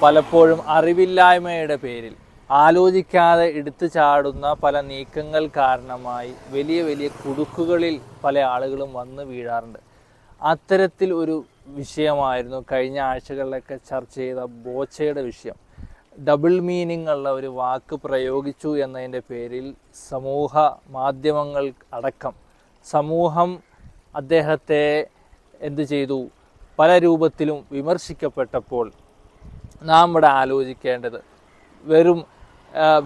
പലപ്പോഴും അറിവില്ലായ്മയുടെ പേരിൽ ആലോചിക്കാതെ എടുത്തു ചാടുന്ന പല നീക്കങ്ങൾ കാരണമായി വലിയ വലിയ കുടുക്കുകളിൽ പല ആളുകളും വന്ന് വീഴാറുണ്ട്. അത്തരത്തിൽ ഒരു വിഷയമായിരുന്നു കഴിഞ്ഞ ആഴ്ചകളിലൊക്കെ ചർച്ച ചെയ്ത ബോച്ചയുടെ വിഷയം. ഡബിൾ മീനിങ് ഉള്ള ഒരു വാക്ക് പ്രയോഗിച്ചു എന്നതിൻ്റെ പേരിൽ സമൂഹ മാധ്യമങ്ങൾ അടക്കം സമൂഹം അദ്ദേഹത്തെ എന്തു ചെയ്തു, പല രൂപത്തിലും വിമർശിക്കപ്പെട്ടപ്പോൾ നാം ഇവിടെ ആലോചിക്കേണ്ടത് വെറും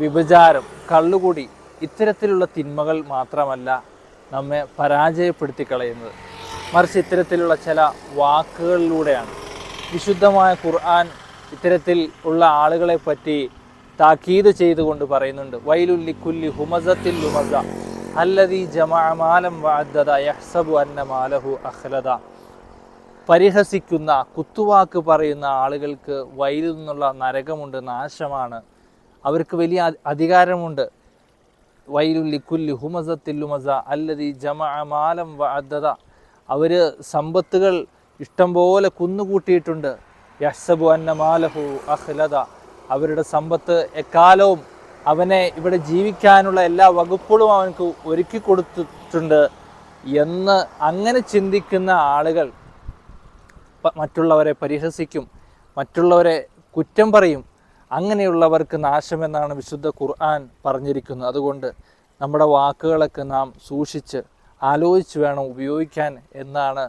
വിഭചാരം, കള്ളുകുടി, ഇത്തരത്തിലുള്ള തിന്മകൾ മാത്രമല്ല നമ്മെ പരാജയപ്പെടുത്തി കളയുന്നത്, മറിച്ച് ഇത്തരത്തിലുള്ള ചില വാക്കുകളിലൂടെയാണ്. വിശുദ്ധമായ ഖുർആൻ ഇത്തരത്തിൽ ഉള്ള ആളുകളെ പറ്റി താക്കീത് ചെയ്തുകൊണ്ട് പറയുന്നുണ്ട്, വൈലുൽ ലിക്കുല്ലി ഹുമസത്തിൽ ലുമസ അല്ലദീ ജമഅ മാലൻ വഅദ്ദദ യഹ്സബു അന്ന മാലഹു അഖ്ലദ. പരിഹസിക്കുന്ന, കുത്തുവാക്ക് പറയുന്ന ആളുകൾക്ക് വൈലിൽ നിന്നുള്ള നരകമുണ്ട്, നാശമാണ്. അവർക്ക് വലിയ അധികാരമുണ്ട്. വൈലുൽ ലിക്കുല്ലി ഹുമസത്തിൽ ലുമസ അല്ലദീ ജമഅ മാലൻ വഅദ്ദദ. അവർ സമ്പത്തുകൾ ഇഷ്ടം പോലെ കുന്നുകൂട്ടിയിട്ടുണ്ട്. യഹ്സബു അന്ന മാലഹു അഖ്ലദ. അവരുടെ സമ്പത്ത് എക്കാലവും അവനെ ഇവിടെ ജീവിക്കാനുള്ള എല്ലാ വകുപ്പുകളും അവനക്ക് ഒരുക്കി കൊടുത്തിട്ടുണ്ട് എന്ന് അങ്ങനെ ചിന്തിക്കുന്ന ആളുകൾ മറ്റുള്ളവരെ പരിഹസിക്കും, മറ്റുള്ളവരെ കുറ്റം പറയും. അങ്ങനെയുള്ളവർക്ക് നാശമെന്നാണ് വിശുദ്ധ ഖുർആൻ പറഞ്ഞിരിക്കുന്നത്. അതുകൊണ്ട് നമ്മുടെ വാക്കുകളൊക്കെ നാം സൂക്ഷിച്ച് ആലോചിച്ച് വേണം ഉപയോഗിക്കാൻ എന്നാണ്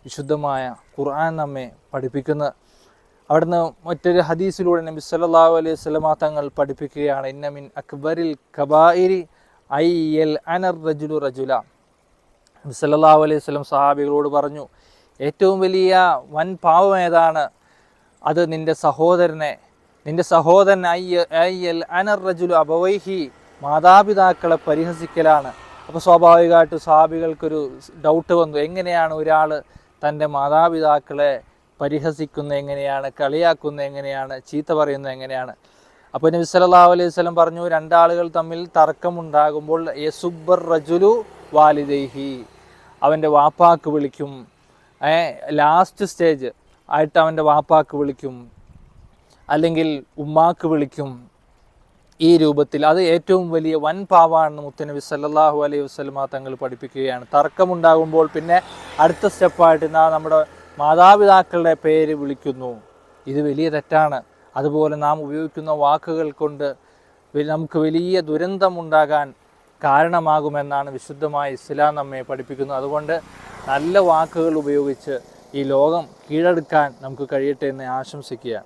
വിശുദ്ധമായ ഖുർആൻ നമ്മെ പഠിപ്പിക്കുന്നത്. അവിടുന്ന് മറ്റൊരു ഹദീസിലൂടെ നബി സല്ലല്ലാഹു അലൈഹി വസല്ലമ തങ്ങൾ പഠിപ്പിക്കുകയാണ്, ഇന്ന മിൻ അക്ബറിൽ കബായിരി അയ്യൽ അനർ റജുലു റജുല. നബി സല്ലല്ലാഹു അലൈഹി വസല്ലം സഹാബികളോട് പറഞ്ഞു, ഏറ്റവും വലിയ വൻ പാവം ഏതാണ്? അത് നിന്റെ സഹോദരൻ അയ്യൽ അനർ റജുലു അബവൈഹി, മാതാപിതാക്കളെ പരിഹസിക്കലാണ്. അപ്പോൾ സ്വാഭാവികമായിട്ട് സഹാബികൾക്കൊരു ഡൗട്ട് വന്നു, എങ്ങനെയാണ് ഒരാൾ തൻ്റെ മാതാപിതാക്കളെ പരിഹസിക്കുന്നത്, എങ്ങനെയാണ് കളിയാക്കുന്നത്, എങ്ങനെയാണ് ചീത്ത പറയുന്നത്, എങ്ങനെയാണ്? അപ്പോൾ നബി സല്ലല്ലാഹു അലൈഹി വസല്ലം പറഞ്ഞു, രണ്ടാളുകൾ തമ്മിൽ തർക്കമുണ്ടാകുമ്പോൾ യസുബ്ബർ റജുലു വാലിദൈഹി, അവൻ്റെ വാപ്പാക്ക് വിളിക്കും, ലാസ്റ്റ് സ്റ്റേജ് ആയിട്ട് അവൻ്റെ വാപ്പാക്ക് വിളിക്കും, അല്ലെങ്കിൽ ഉമ്മാക്ക് വിളിക്കും. ഈ രൂപത്തിൽ അത് ഏറ്റവും വലിയ വൻ പാവാണെന്ന് മുത്തുനബി സല്ലല്ലാഹു അലൈഹി വസല്ലമ തങ്ങൾ പഠിപ്പിക്കുകയാണ്. തർക്കമുണ്ടാകുമ്പോൾ പിന്നെ അടുത്ത സ്റ്റെപ്പായിട്ട് നമ്മുടെ മാതാപിതാക്കളുടെ പേര് വിളിക്കുന്നു. ഇത് വലിയ തെറ്റാണ്. അതുപോലെ നാം ഉപയോഗിക്കുന്ന വാക്കുകൾ കൊണ്ട് നമുക്ക് വലിയ ദുരന്തമുണ്ടാകാൻ കാരണമാകുമെന്നാണ് വിശുദ്ധമായ ഇസ്ലാം നമ്മെ പഠിപ്പിക്കുന്നത്. അതുകൊണ്ട് നല്ല വാക്കുകൾ ഉപയോഗിച്ച് ഈ ലോകം കീഴടക്കാൻ നമുക്ക് കഴിയട്ടെ എന്ന് ആശംസിക്കുക.